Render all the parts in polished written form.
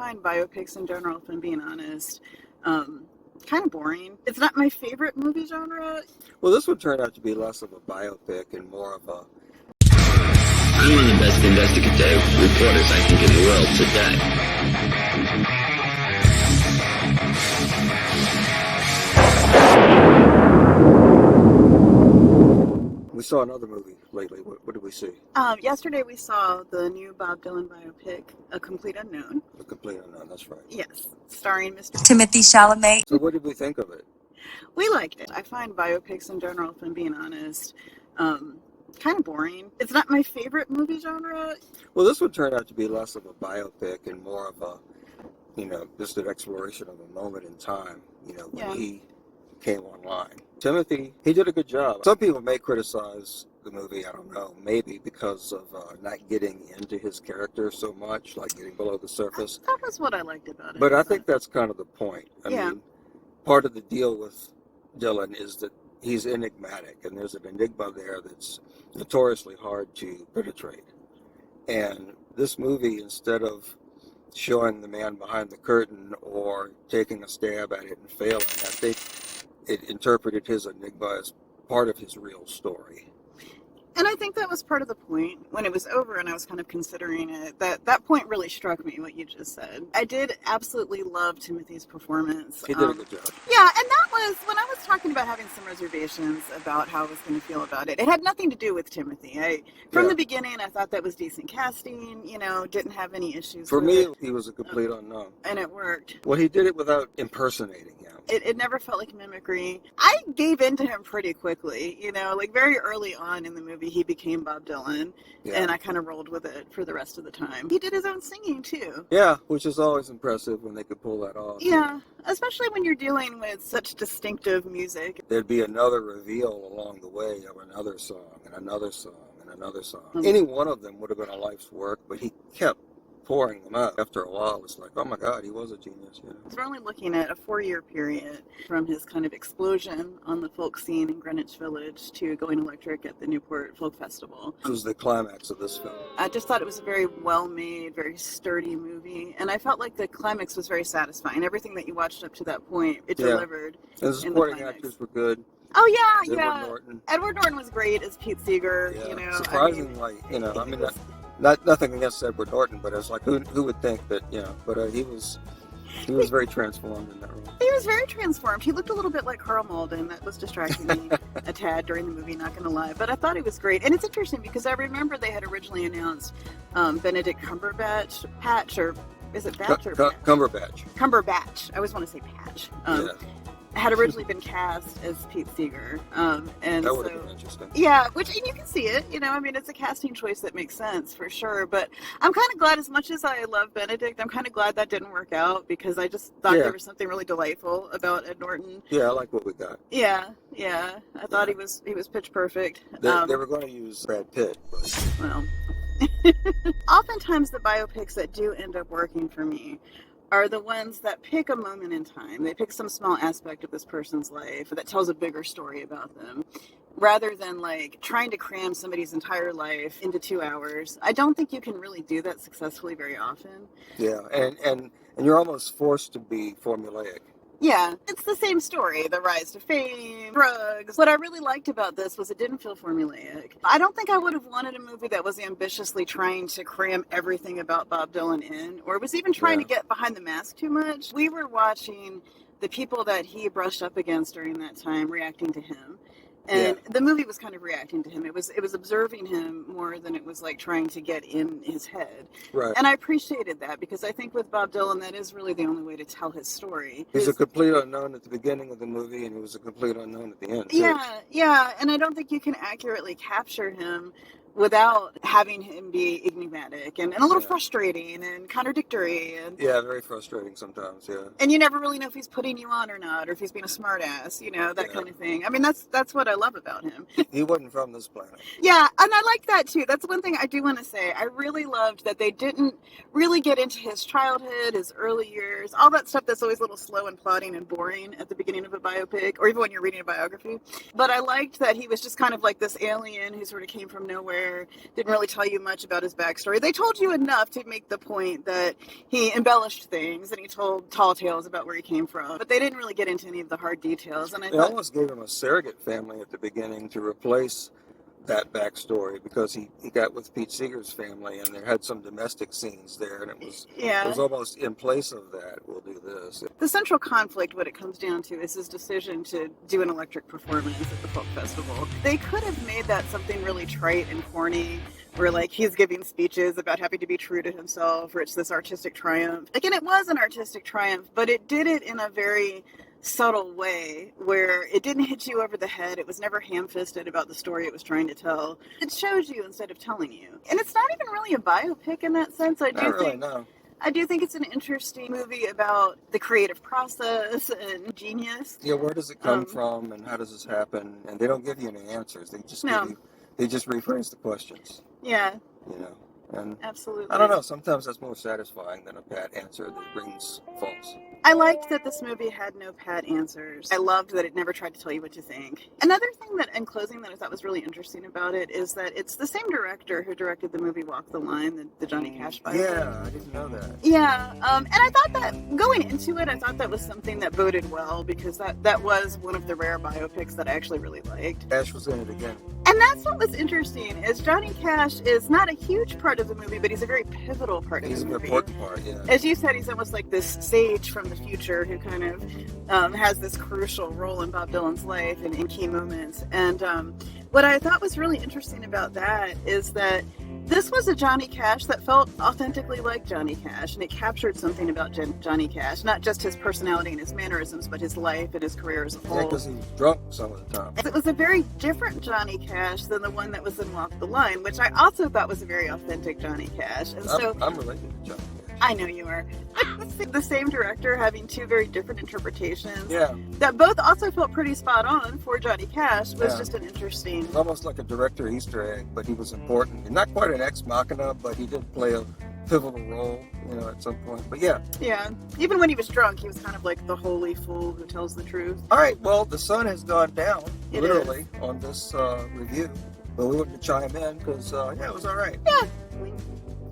find biopics in general, if I'm being honest, kind of boring. It's not my favorite movie genre. Well, this would turn out to be less of a biopic and more of a... I'm one of the best investigative reporters, I think, in the world today. We saw another movie lately. What did we see? Yesterday we saw the new Bob Dylan biopic, A Complete Unknown. A Complete Unknown, that's right. Yes, starring Mr. Timothée Chalamet. So what did we think of it? We liked it. I find biopics in general, if I'm being honest, kind of boring. It's not my favorite movie genre. Well, this would turn out to be less of a biopic and more of a, just an exploration of a moment in time, when he came online. Timothy, he did a good job. Some people may criticize the movie, I don't know, maybe because of not getting into his character so much, like getting below the surface. That was what I liked about it. But I think that's kind of the point. I mean, part of the deal with Dylan is that he's enigmatic, and there's an enigma there that's notoriously hard to penetrate. And this movie, instead of showing the man behind the curtain or taking a stab at it and failing, I think it interpreted his enigma as part of his real story. And I think that was part of the point. When it was over and I was kind of considering it, that point really struck me, what you just said. I did absolutely love Timothy's performance. He did a good job. Yeah, and that was, when I was talking about having some reservations about how I was going to feel about it, it had nothing to do with Timothy. From the beginning, I thought that was decent casting, didn't have any issues For with me, it. he was a complete unknown. And it worked. Well, he did it without impersonating him. It never felt like mimicry. I gave in to him pretty quickly, very early on in the movie, he became Bob Dylan, and I kind of rolled with it for the rest of the time. He did his own singing, too. Yeah, which is always impressive when they could pull that off. Yeah, especially when you're dealing with such distinctive music. There'd be another reveal along the way of another song, and another song, and another song. Any one of them would have been a life's work, but he kept pouring them out. After a while, it's like, oh my God, he was a genius. We're only looking at a 4-year period from his kind of explosion on the folk scene in Greenwich Village to going electric at the Newport Folk Festival. This was the climax of this film. I just thought it was a very well-made, very sturdy movie, and I felt like the climax was very satisfying. Everything that you watched up to that point, it delivered. And the supporting actors were good. Oh yeah, Edward Norton. Edward Norton was great as Pete Seeger. Surprisingly, nothing against Edward Norton, but it's like who would think that, but he was very transformed in that role. He was very transformed. He looked a little bit like Carl Malden. That was distracting me a tad during the movie, not going to lie. But I thought he was great. And it's interesting because I remember they had originally announced Benedict Cumberbatch, Patch, or is it Batch or Patch? Cumberbatch. Cumberbatch. I always want to say Patch. Had originally been cast as Pete Seeger. And that would have been interesting. Yeah, and you can see it, it's a casting choice that makes sense for sure. But I'm kind of glad, as much as I love Benedict, I'm kind of glad that didn't work out because I just thought there was something really delightful about Ed Norton. Yeah, I like what we got. Yeah. I thought he was pitch perfect. They were going to use Brad Pitt, but... Well, oftentimes the biopics that do end up working for me are the ones that pick a moment in time. They pick some small aspect of this person's life that tells a bigger story about them, rather than trying to cram somebody's entire life into 2 hours. I don't think you can really do that successfully very often. Yeah, and you're almost forced to be formulaic. Yeah, it's the same story, the rise to fame, drugs. What I really liked about this was it didn't feel formulaic. I don't think I would have wanted a movie that was ambitiously trying to cram everything about Bob Dylan in, or was even trying to get behind the mask too much. We were watching the people that he brushed up against during that time reacting to him. And the movie was kind of reacting to him. It was observing him more than it was trying to get in his head. Right. And I appreciated that because I think with Bob Dylan, that is really the only way to tell his story. He's a complete unknown at the beginning of the movie, and he was a complete unknown at the end, too. Yeah. And I don't think you can accurately capture him without having him be enigmatic and a little frustrating and contradictory. And very frustrating sometimes, And you never really know if he's putting you on or not, or if he's being a smartass, that kind of thing. I mean, that's what I love about him. He wasn't from this planet. Yeah, and I like that too. That's one thing I do want to say. I really loved that they didn't really get into his childhood, his early years, all that stuff that's always a little slow and plodding and boring at the beginning of a biopic, or even when you're reading a biography. But I liked that he was just kind of like this alien who sort of came from nowhere there. Didn't really tell you much about his backstory. They told you enough to make the point that he embellished things and he told tall tales about where he came from. But they didn't really get into any of the hard details. And They almost gave him a surrogate family at the beginning to replace that backstory, because he got with Pete Seeger's family and there had some domestic scenes there, and it was almost in place of that, we'll do this. The central conflict, what it comes down to, is his decision to do an electric performance at the folk festival. They could have made that something really trite and corny, where like he's giving speeches about having to be true to himself, or it's this artistic triumph. Again, it was an artistic triumph, but it did it in a very subtle way where it didn't hit you over the head. It was never ham-fisted about the story it was trying to tell. It shows you instead of telling you. And it's not even really a biopic in that sense. I do think it's an interesting movie about the creative process and genius. Yeah, where does it come from and how does this happen? And they don't give you any answers. They just they just rephrase the questions. Yeah. You know. And absolutely. I don't know, sometimes that's more satisfying than a pat answer that rings false. I liked that this movie had no pat answers. I loved that it never tried to tell you what to think. Another thing that, in closing, that I thought was really interesting about it is that it's the same director who directed the movie Walk the Line, the Johnny Cash biopic. Yeah, I didn't know that. Yeah, and I thought that, going into it, I thought that was something that boded well, because that was one of the rare biopics that I actually really liked. Cash was in it again. And that's what was interesting, is Johnny Cash is not a huge part of the movie, but he's a very pivotal part of the movie. He's an important part, yeah. As you said, he's almost like this sage from the future who kind of has this crucial role in Bob Dylan's life and in key moments. And what I thought was really interesting about that is that this was a Johnny Cash that felt authentically like Johnny Cash, and it captured something about Johnny Cash, not just his personality and his mannerisms, but his life and his career as a whole. Yeah, because he was drunk some of the time. It was a very different Johnny Cash than the one that was in Walk the Line, which I also thought was a very authentic Johnny Cash. And I'm related to Johnny Cash. I know you are. The same director having two very different interpretations. Yeah. That both also felt pretty spot on for Johnny Cash was just an interesting. It's almost like a director Easter egg, but he was important. Not quite an ex machina, but he did play a pivotal role, at some point. But yeah. Yeah. Even when he was drunk, he was kind of like the holy fool who tells the truth. All right. Well, the sun has gone down, literally, on this review. But we wanted to chime in because, it was all right. Yeah.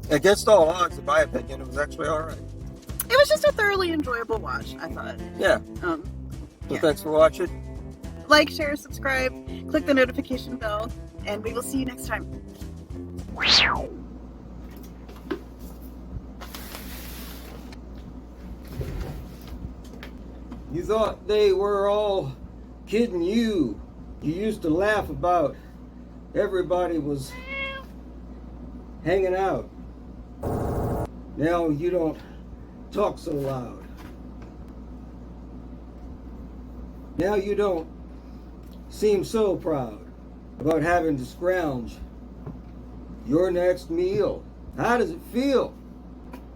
Against all odds, in my opinion, it was actually all right. It was just a thoroughly enjoyable watch, I thought. Yeah. So thanks for watching. Like, share, subscribe, click the notification bell, and we will see you next time. You thought they were all kidding you. You used to laugh about everybody was hanging out. Now you don't talk so loud. Now you don't seem so proud about having to scrounge your next meal. How does it feel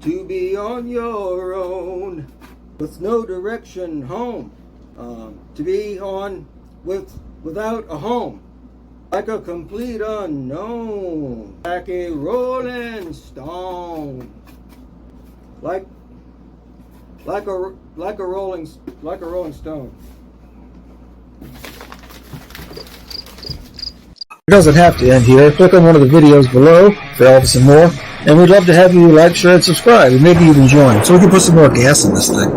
to be on your own with no direction home? To be on without a home, like a complete unknown, like a rolling stone, like a rolling stone. It doesn't have to end here. Click on one of the videos below for all this and more. And we'd love to have you like, share, and subscribe. And maybe even join so we can put some more gas in this thing.